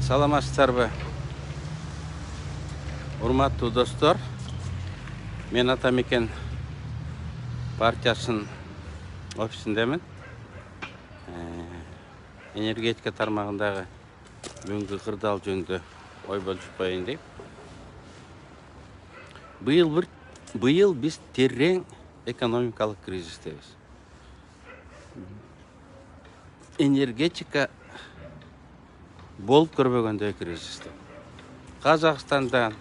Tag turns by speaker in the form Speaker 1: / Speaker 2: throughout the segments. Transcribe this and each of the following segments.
Speaker 1: Саламатсыздарбы? Урматтуу достор, мен Атамекен партиясынын офисиндемин. Энергетика тармагындагы бүгүнкү кырдаал жөнүндө ой бөлүшүп коеюн дейм. Быйыл биз терең экономикалык кризистебиз. Энергетика болуп көрбөгөндөй кризисте. Казакстандан,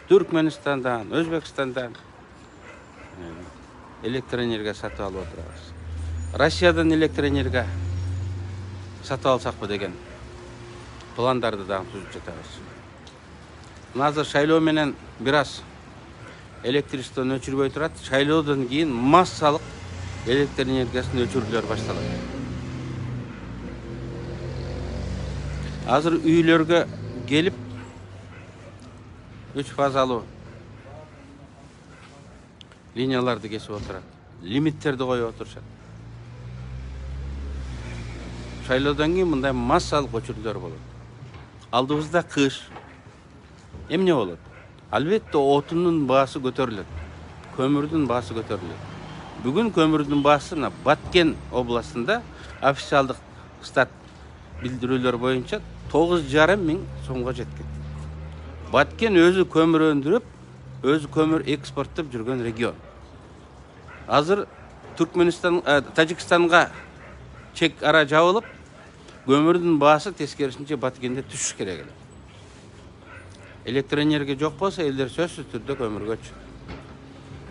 Speaker 1: Түркменистандан, Өзбекстандан электроэнергия сатып алып отурабыз. Россиядан электроэнергия сатып алсакпы деген пландарды дагы түзүп жатабыз. Азыр шайлоо менен бир аз электричество өчүрбөй турат. Шайлоодон кийин массалык электроэнергиясын өчүрүүлөр башталат. Азыр үйлөргө келип 3 фазалуу линияларды кесип отурат. Лимиттерди коюп отурушат. Шайлоодон кийин мындай массалык өчүрүүлөр болот. Алдыбызда кыш. Эмне болот? Албетте отундун баасы көтөрүлөт. Көмүрдүн баасы көтөрүлөт. Бүгүн көмүрдүн баасы Баткен областында официалдык стат билдирүүлөр боюнча 9,5 миң сомго жеткен. Баткен өзү көмүр өндүрүп, өзү көмүр экспорттоп жүргөн регион. Азыр Түркменистан, Тажикстанга чек ара жабылып, көмүрдүн баасы тескерисинче Баткенде түшүш керек эле. Электроэнергия жок болсо, элдер сөзсүз түрдө көмүргө өтүшөт.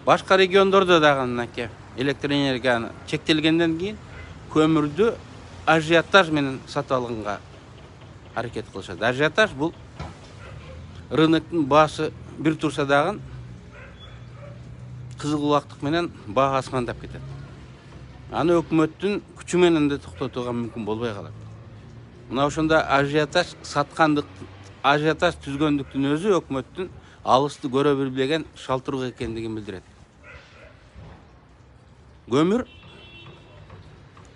Speaker 1: Башка региондордо дагы мынакей электроэнергияны чектелгенден кийин көмүрдү ажиотаж менен сатып алганга аракет кылышат. Ажиотаж бул рыноктун баасы бир турса дагы кызыл кулактык менен баа асмандап кетет. Аны өкмөттүн күчү менен да токтотууга мүмкүн болбой калат. Мына ошондо ажиотаж ажиотаж түзгөндүктүн өзү өкмөттүн алысты көрө билбеген шалтыруу экендигин билдирет. Көмүр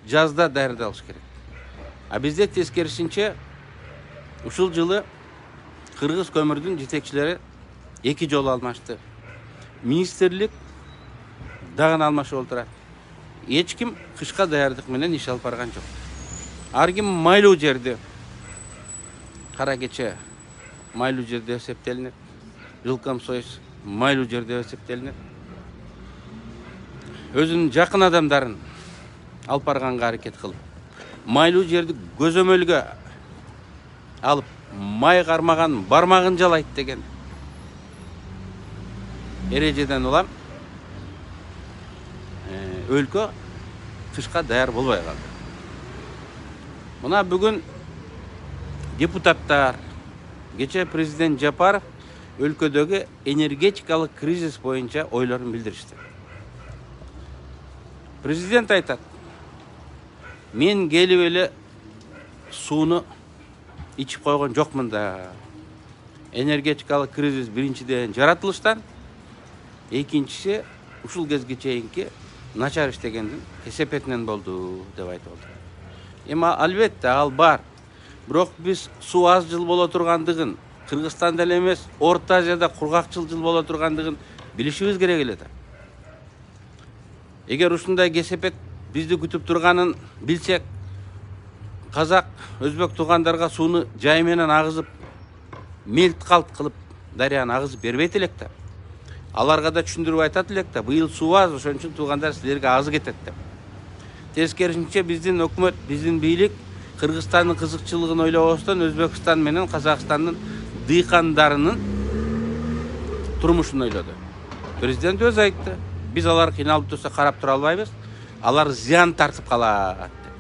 Speaker 1: жазда даярдалыш керек. А бизде тескерисинче ушул жылы кыргыз көмүрдүн жетекчилери 2 жолу алмашты. Министрлик дагы алмашып отурат. Эч ким кышка даярдык менен иш алып барган жок. Ар ким майлуу жерди, кара кече майлуу жерде эсептелинет. Жилкомсоюз майлуу жерде эсептелинет. Өзүнүн жакын адамдарын алып барганга аракет кылып, майлуу жерди көзөмөлгө алып, май кармаган бармагын жалайт деген эрежеден улам өлкө кышка даяр болбой калды. Мына бүгүн депутаттар, кече президент Жапаров өлкөдөгү энергетикалык кризис боюнча ойлорун билдиришти. Президент айтат: мен келип эле сууну ичип койгон жокмун да. Энергетикалык кризис биринчиден жаратылыштан, экинчиси ушул кезге чейинки начар иштегендин кесепетинен болду деп айтып отур. Эми албетте ал бар. Бирок биз суу аз жыл боло тургандыгын, Кыргызстанда эле эмес, Орто Азияда кургакчыл жыл боло тургандыгын билишибиз керек эле да. Эгер ушундай кесепет бизди күтүп турганын билсек, казак, өзбек туугандарга сууну жай менен агызып, мелт калт кылып дарыяны агызып бербейт элек да. Аларга да түшүндүрүп айтат элек да, быйыл суу аз, ошон үчүн туугандар силерге азы кетет деп. Тескерисинче биздин өкмөт, биздин бийлик Кыргызстандын кызыкчылыгын ойлобостон Өзбекстан менен Казакстандын дыйкандарынын турмушун ойлоду. Президент өзү айтты: биз алар кыйналып турса карап тура албайбыз, алар зыян тартып калат деп.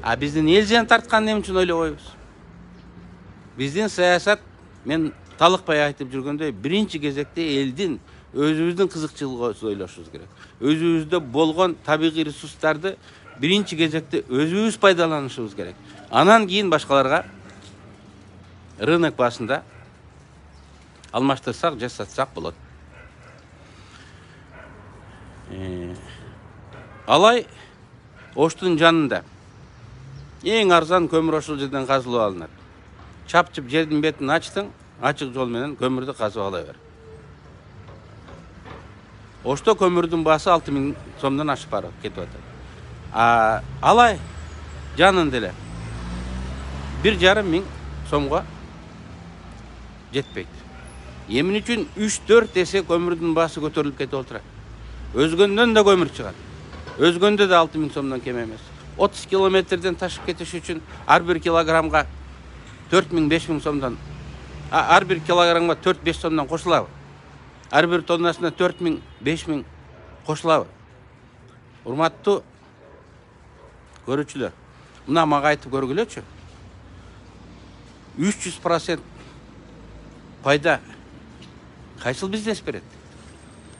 Speaker 1: А биздин эл зыян тартканын эмне үчүн ойлобойбуз? Биздин саясат, мен талыкпай айтып жүргөндөй, биринчи кезекте элдин, өзүбүздүн кызыкчылыгыбызды ойлошубуз керек. Өзүбүздө болгон табигый ресурстарды биринчи кезекте өзүбүз пайдаланышыбыз керек. Анан кийин башкаларга рынок баасында алмаштырсак, жасатсак болот. Алай Оштун жанында эң арзан көмүр ошол жерден казылып алынат. чапчып жердин бетин ачтың, ачык жол менен көмүрдү казып ала бер. Ошто көмүрдүн баасы 6.000 сомдон ашып барып кетип атат. Алай жанын деле 1,5 миң сомго жетпейт. Эмне үчүн 3-4 эсе көмүрдүн баасы көтөрүлүп кетип отурат. Өзгөндөн да көмүр чыгат. Өзгөндө да 6.000 сомдон кем эмес. 30 километрден ташып кетиш үчүн ар бир килограммга 4.000-5.000 сомдон, ар бир килограммга 4-5 сомдон кошулабы. Ар бир тоннасына 4.000-5.000 кошулабы. Урматтуу көрүүчүлөр, мына мага айтып көргүлөчү. 300% пайда кайсыл бизнес берет?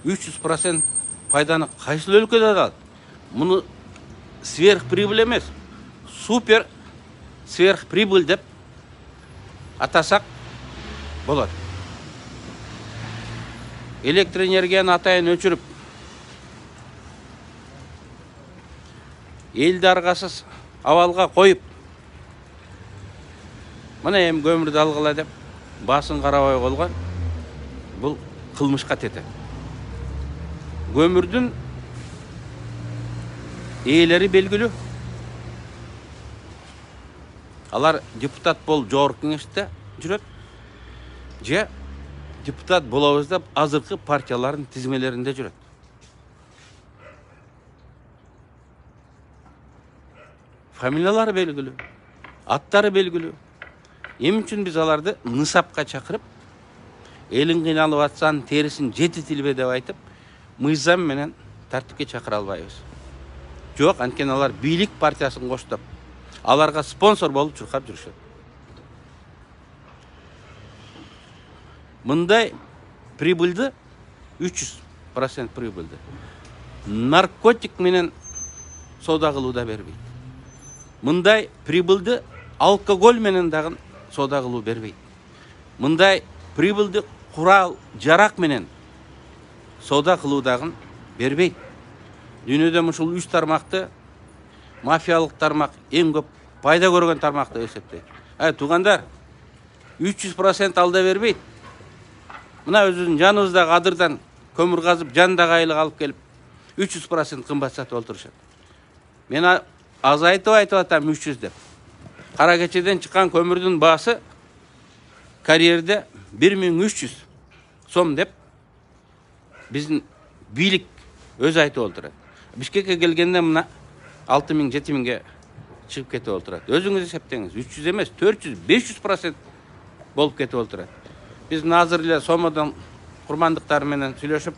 Speaker 1: 300% пайданы кайсыл өлкөдө алат? Муну сверхприбыль эмес, супер сверхприбыль деп атасак болот. Электр энергияны атайын өчүрүп, элди аргасыз абалга коюп, мына эми көмүрдү алгыла деп басын карабай койгон, бул кылмышка тете. Көмүрдүн ээлери белгилүү. Алар депутат болуп жогорку кеңеште жүрөт, же депутат болобуз деп азыркы партиялардын тизмелеринде жүрөт. Фамилиялары белгилүү, аттары белгилүү. Эмне үчүн биз аларды нысапка чакырып, элин кыйналып атсан терисин жетитилбе деп айтып, мыйзам менен тартипке чакыра албайбыз. Жок, анткени алар бийлик партиясын коштоп, аларга спонсор болуп чуркап жүрүшөт. Мындай прибыльды, 300% прибыльды наркотик менен соода кылууда бербейт. Мындай прибыльды алкоголь менен дагы соода кылуу бербейт. Мындай прибыльды курал жарак менен соода кылуу дагы бербейт. Дүйнөдө ушул 3 тармакты мафиялык тармак эң көп пайда көргөн тармак деп эсептейт. Туугандар, 300% алда бербейт. Мына өзүнүн жаныбыздагы адырдан көмүр казып, жандагы айлык алып келип 300% кымбат сатып олтурушат. Мен айтып атам 300 деп. Кара кечеден чыккан көмүрдүн баасы карьерде 1300 сом деп биздин бийлик өзү айтып олтурат. Бишкекке келгенде мына 6000-7000ге чыгып кетип олтурат. Өзүңүз эсептеңиз, 300 эмес, 400-500% болуп кетип олтурат. Биз азыр эле Сомодон курмандыктар менен сүйлөшүп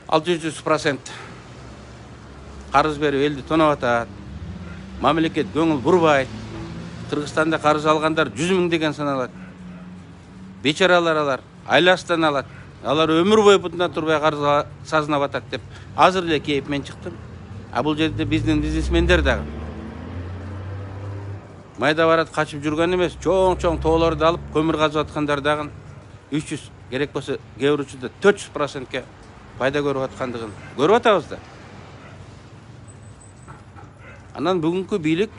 Speaker 1: 600% карыз берип элди тоноп атат. Мамлекет көңүл бурбайт. Кыргызстанда карыз алгандар 100 000 деген саналат. Бечаралар алар, айластан алат. Алар өмүр бою бутунда турбай карыз сазынап атат деп азыр эле кейип мен чыктым. Бул жерде биздин бизнесмендер дагы майда барат качып жүргөн эмес, чоң тоолорду алып көмүр казып аткандар дагы 300, керек болсо кээ бир учурда 400%ке пайда көрүп аткандыгын көрүп атабыз да. Анан бүгүнкү бийлик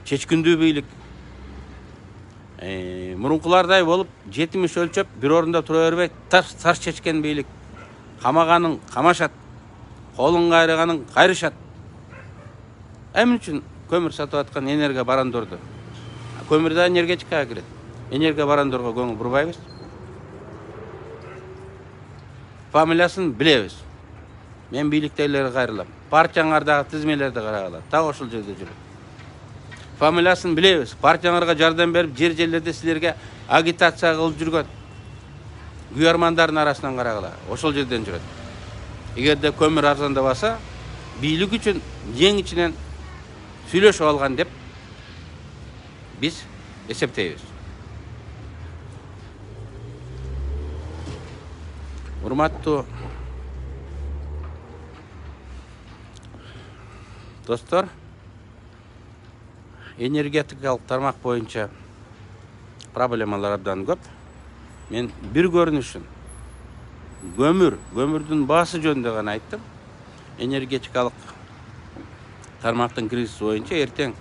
Speaker 1: чечкиндүү бийлик. Мурункулардай болуп 70 өлчөп бир орунда тура бербейт, таш чечкен бийлик. Камаганын камашат, колун кайрыганын кайрышат. Эмне үчүн көмүр сатып аткан энергия барандорду? Көмүр да энергетикага кирет. Энергия барандорго көңүл бурбайбыз. Фамилиясын билебиз. Мен бийликтегилерге кайрылам. Партияңардагы тизмелерди карагыла. Так ошол жерде жүрөт. Фамилиясын билебиз. Партияңарга жардам берип, жер-жерлерде силерге агитация кылып жүргөн күйөрмандардын арасынан карагыла. Ошол жерден жүрөт. Эгерде көмүр арзандабаса, бийлик үчүн эң ичинен сүйлөшүп алган деп биз эсептейбиз. Урматтуу достор, энергетикалык тармак боюнча проблемалар абдан көп. Мен бир көрүнүшүн көмүрдүн баасы жөнүндө гана айттым. Энергетикалык тармактын кризиси боюнча эртең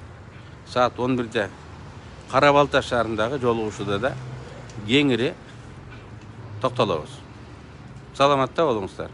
Speaker 1: саат 11-де Кара Балта шаарындагы жолугушууда да кеңири токтолобуз. Саламатта болуңуздар.